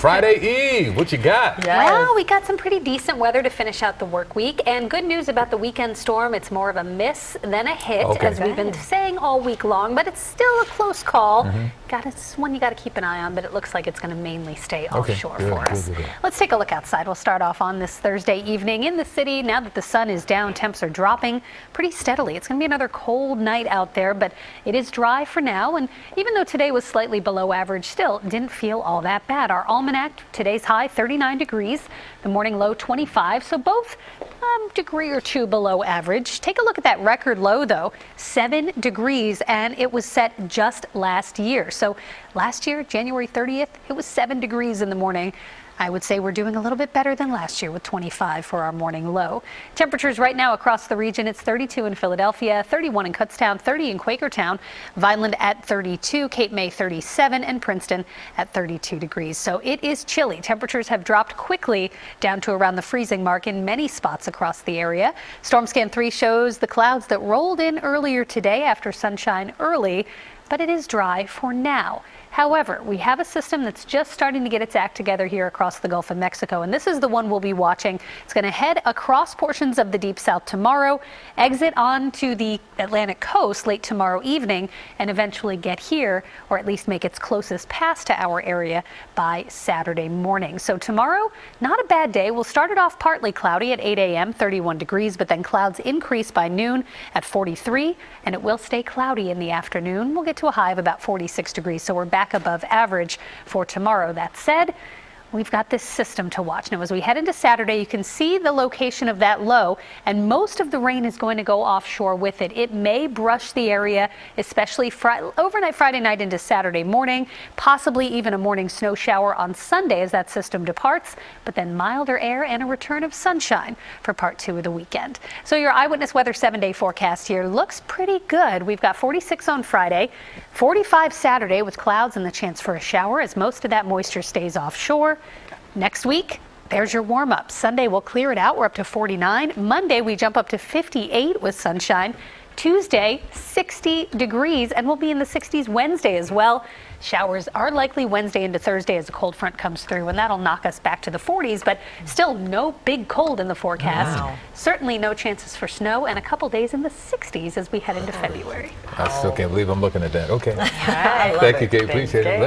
Friday Eve, what you got? Yes. Well, we got some pretty decent weather to finish out the work week, and good news about the weekend storm. It's more of a miss than a hit, as we've been saying all week long, but it's still a close call. It's one you got to keep an eye on, but it looks like it's going to mainly stay offshore for us. Let's take a look outside. We'll start off on this Thursday evening in the city. Now that the sun is down, temps are dropping pretty steadily. It's going to be another cold night out there, but it is dry for now, and even though today was slightly below average, still didn't feel all that bad. Our almanac, today's high 39 degrees, the morning low 25, so both degree or two below average. Take a look at that record low though, 7 degrees, and it was set just last year. So last year, January 30th, it was 7 degrees in the morning. I would say we're doing a little bit better than last year with 25 for our morning low. Temperatures right now across the region, it's 32 in Philadelphia, 31 in Kutztown, 30 in Quakertown, Vineland at 32, Cape May 37, and Princeton at 32 degrees. So it is chilly. Temperatures have dropped quickly down to around the freezing mark in many spots across the area. Storm Scan 3 shows the clouds that rolled in earlier today after sunshine early, but it is dry for now. However, we have a system that's just starting to get its act together here across the Gulf of Mexico, and this is the one we'll be watching. It's going to head across portions of the Deep South tomorrow, exit onto the Atlantic coast late tomorrow evening, and eventually get here, or at least make its closest pass to our area by Saturday morning. So tomorrow, not a bad day. We'll start it off partly cloudy at 8 a.m., 31 degrees, but then clouds increase by noon at 43, and it will stay cloudy in the afternoon. We'll get to a high of about 46 degrees, so we're back above average for tomorrow. That said, we've got this system to watch. Now, as we head into Saturday, you can see the location of that low, and most of the rain is going to go offshore with it. It may brush the area, especially overnight Friday night into Saturday morning, possibly even a morning snow shower on Sunday as that system departs, but then milder air and a return of sunshine for part 2 of the weekend. So your Eyewitness Weather 7-day forecast here looks pretty good. We've got 46 on Friday, 45 Saturday with clouds and the chance for a shower as most of that moisture stays offshore. Next week, there's your warm-up. Sunday, we'll clear it out. We're up to 49. Monday, we jump up to 58 with sunshine. Tuesday, 60 degrees, and we'll be in the 60s Wednesday as well. Showers are likely Wednesday into Thursday as the cold front comes through, and that'll knock us back to the 40s, but still no big cold in the forecast. Wow. Certainly no chances for snow, and a couple days in the 60s as we head into February. I still can't believe I'm looking at that. Okay. I love Thank you, it. Kate. Appreciate it.